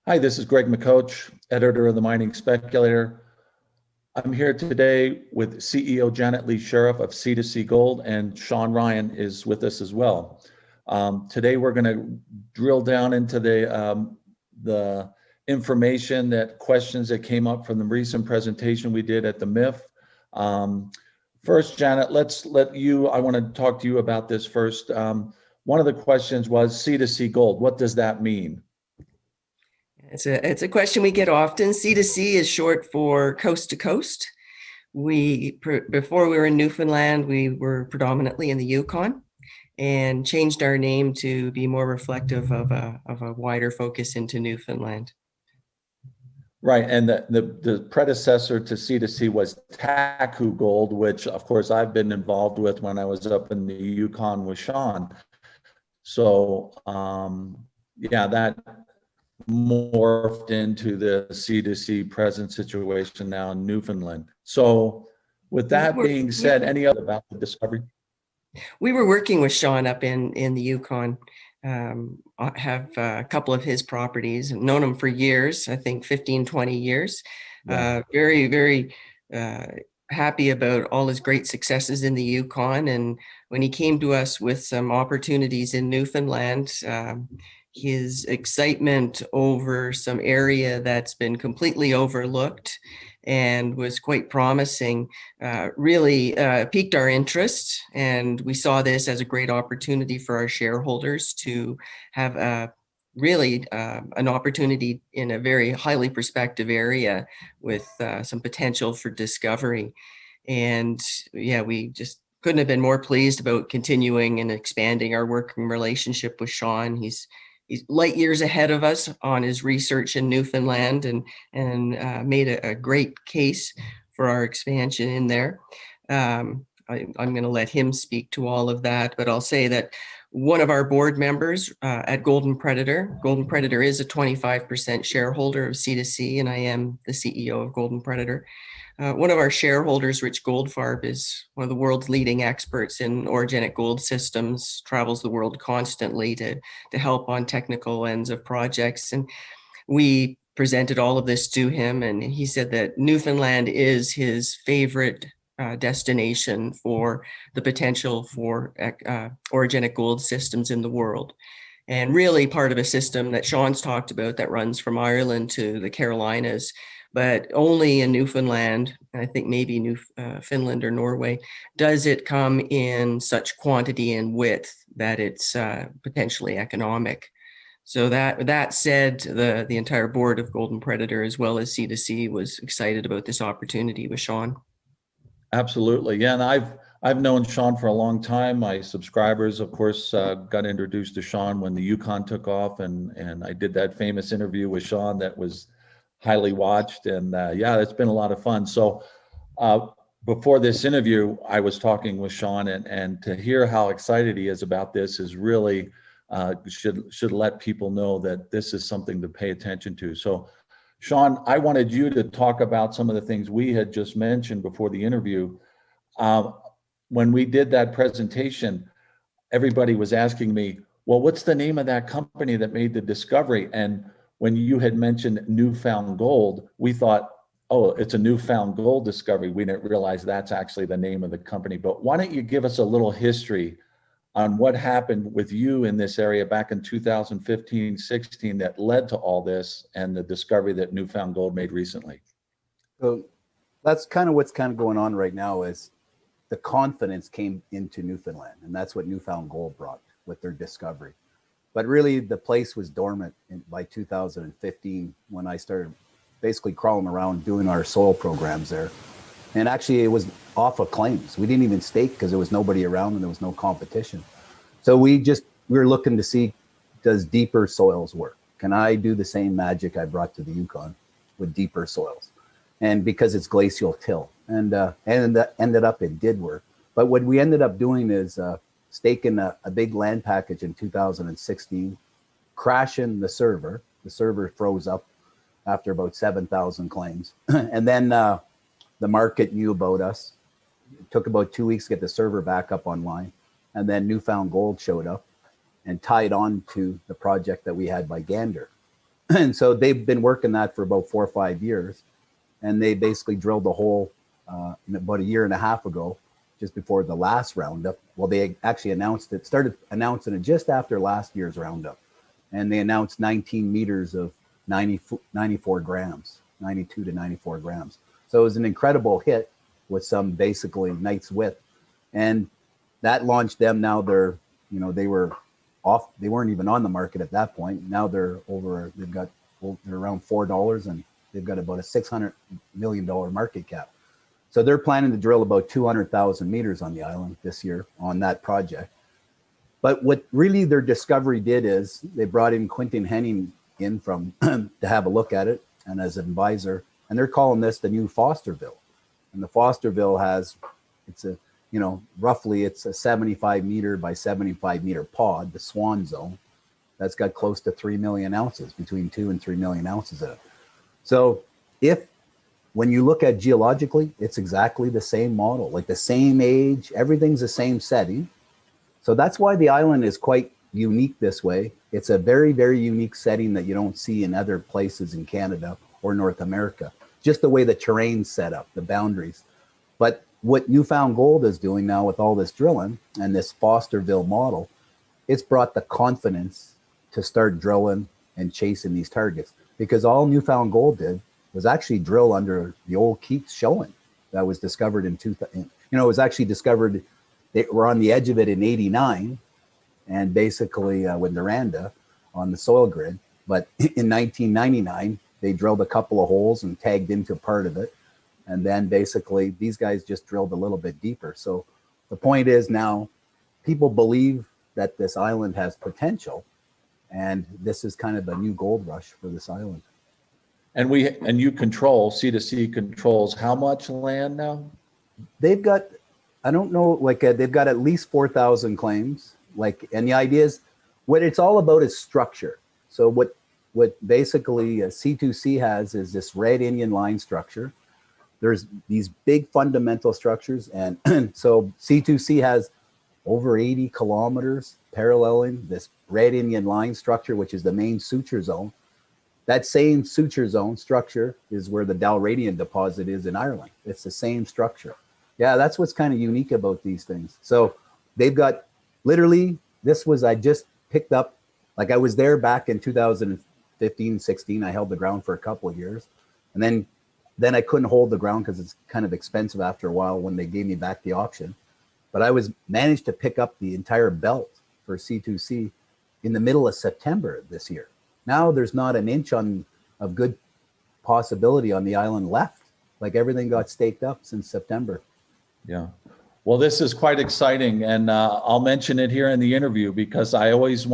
Hi, this is Greg McCoach, editor of the Mining Speculator. I'm here today with CEO Janet Lee Sheriff of C2C Gold, and Shawn Ryan is with us as well. Today we're going to drill down into the information, questions that came up from the recent presentation we did at the MIF. First, Janet, I want to talk to you about this first. One of the questions was C2C Gold. What does that mean? It's a question we get often. C2C is short for coast to coast. Before we were in Newfoundland, we were predominantly in the Yukon and changed our name to be more reflective of a wider focus into Newfoundland. Right, and the predecessor to C2C was TAKUF Gold, which of course I've been involved with when I was up in the Yukon with Shawn. So yeah, that morphed into the C2C present situation now in Newfoundland. So with that being said, any other about the discovery? We were working with Shawn up in the Yukon. I have a couple of his properties, known him for years, I think 15, 20 years. Yeah. Very, very happy about all his great successes in the Yukon. And when he came to us with some opportunities in Newfoundland, his excitement over some area that's been completely overlooked and was quite promising really piqued our interest. And we saw this as a great opportunity for our shareholders to have really an opportunity in a very highly prospective area with some potential for discovery. And yeah, we just couldn't have been more pleased about continuing and expanding our working relationship with Shawn. He's light years ahead of us on his research in Newfoundland and made a great case for our expansion in there. I'm going to let him speak to all of that, but I'll say that one of our board members at Golden Predator is a 25% shareholder of C2C, and I am the CEO of Golden Predator. One of our shareholders, Rich Goldfarb, is one of the world's leading experts in orogenic gold systems, travels the world constantly to help on technical ends of projects. And we presented all of this to him, and he said that Newfoundland is his favorite destination for the potential for orogenic gold systems in the world. And really part of a system that Shawn's talked about that runs from Ireland to the Carolinas, but only in Newfoundland, and I think maybe Finland or Norway, does it come in such quantity and width that it's potentially economic. So that said, the entire board of Golden Predator, as well as C2C, was excited about this opportunity with Shawn. Absolutely, yeah, and I've known Shawn for a long time. My subscribers, of course, got introduced to Shawn when the Yukon took off, and I did that famous interview with Shawn that was highly watched, and yeah, it's been a lot of fun. So before this interview, I was talking with Shawn, and to hear how excited he is about this is really should let people know that this is something to pay attention to. So Shawn, I wanted you to talk about some of the things we had just mentioned before the interview. When we did that presentation, everybody was asking me, well, what's the name of that company that made the discovery? And when you had mentioned Newfound Gold, we thought, oh, it's a Newfound Gold discovery. We didn't realize that's actually the name of the company. But why don't you give us a little history on what happened with you in this area back in 2015-16 that led to all this and the discovery that Newfound Gold made recently? So that's kind of what's going on right now is the confidence came into Newfoundland, and that's what Newfound Gold brought with their discovery. But really, the place was dormant by 2015 when I started basically crawling around doing our soil programs there. And actually, it was off of claims. We didn't even stake because there was nobody around and there was no competition. So we were looking to see, does deeper soils work? Can I do the same magic I brought to the Yukon with deeper soils? And because it's glacial till. And ended up, it did work. But what we ended up doing is staking a big land package in 2016, crashing the server. The server froze up after about 7,000 claims. And then the market knew about us. It took about 2 weeks to get the server back up online. And then Newfound Gold showed up and tied on to the project that we had by Gander. And so they've been working that for about 4 or 5 years. And they basically drilled a hole about a year and a half ago, just before the last roundup. Well, they actually started announcing it just after last year's roundup. And they announced 19 meters of 94 grams, 92 to 94 grams. So it was an incredible hit with some basically night's width. And that launched them. Now they're, they were off. They weren't even on the market at that point. Now they're around $4 and they've got about a $600 million market cap. So they're planning to drill about 200,000 meters on the island this year on that project. But what really their discovery did is they brought in Quentin Henning in from to have a look at it and as an advisor, and they're calling this the new Fosterville. And the Fosterville roughly it's a 75 meter by 75 meter pod, the Swan Zone, that's got close to 3 million ounces, between 2 and 3 million ounces in it. So when you look at geologically, it's exactly the same model, like the same age, everything's the same setting. So that's why the island is quite unique this way. It's a very, very unique setting that you don't see in other places in Canada or North America. Just the way the terrain's set up, the boundaries. But what Newfound Gold is doing now with all this drilling and this Fosterville model, it's brought the confidence to start drilling and chasing these targets. Because all Newfound Gold did was actually drill under the old Keats showing that was discovered in 2000. It was actually discovered. They were on the edge of it in '89, and basically with Noranda on the soil grid. But in 1999, they drilled a couple of holes and tagged into part of it. And then basically these guys just drilled a little bit deeper. So the point is now people believe that this island has potential, and this is kind of a new gold rush for this island. And you control, C2C controls how much land now? They've got, I don't know, they've got at least 4,000 claims. And the idea is, what it's all about is structure. So what basically C2C has is this red Indian line structure. There's these big fundamental structures. And so C2C has over 80 kilometers paralleling this red Indian line structure, which is the main suture zone. That same suture zone structure is where the Dalradian deposit is in Ireland. It's the same structure. Yeah, that's what's kind of unique about these things. So they've got literally, I just picked up, I was there back in 2015, 16. I held the ground for a couple of years. And then I couldn't hold the ground because it's kind of expensive after a while when they gave me back the option. But I managed to pick up the entire belt for C2C in the middle of September this year. Now there's not an inch of good possibility on the island left. Everything got staked up since September. Yeah. Well, this is quite exciting, and I'll mention it here in the interview because I always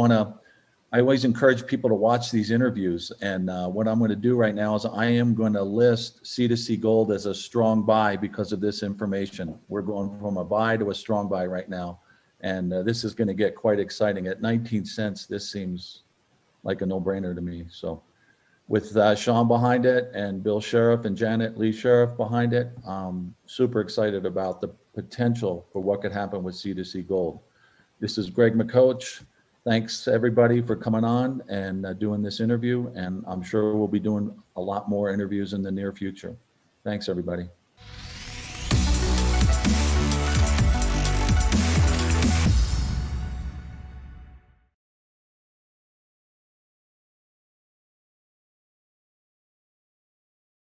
encourage people to watch these interviews. And what I'm going to do right now is I am going to list C2C Gold as a strong buy because of this information. We're going from a buy to a strong buy right now. And this is going to get quite exciting. At 19 cents, this seems like a no-brainer to me. So with Shawn behind it and Bill Sheriff and Janet Lee Sheriff behind it, I'm super excited about the potential for what could happen with C2C Gold. This is Greg McCoach. Thanks everybody for coming on and doing this interview. And I'm sure we'll be doing a lot more interviews in the near future. Thanks everybody.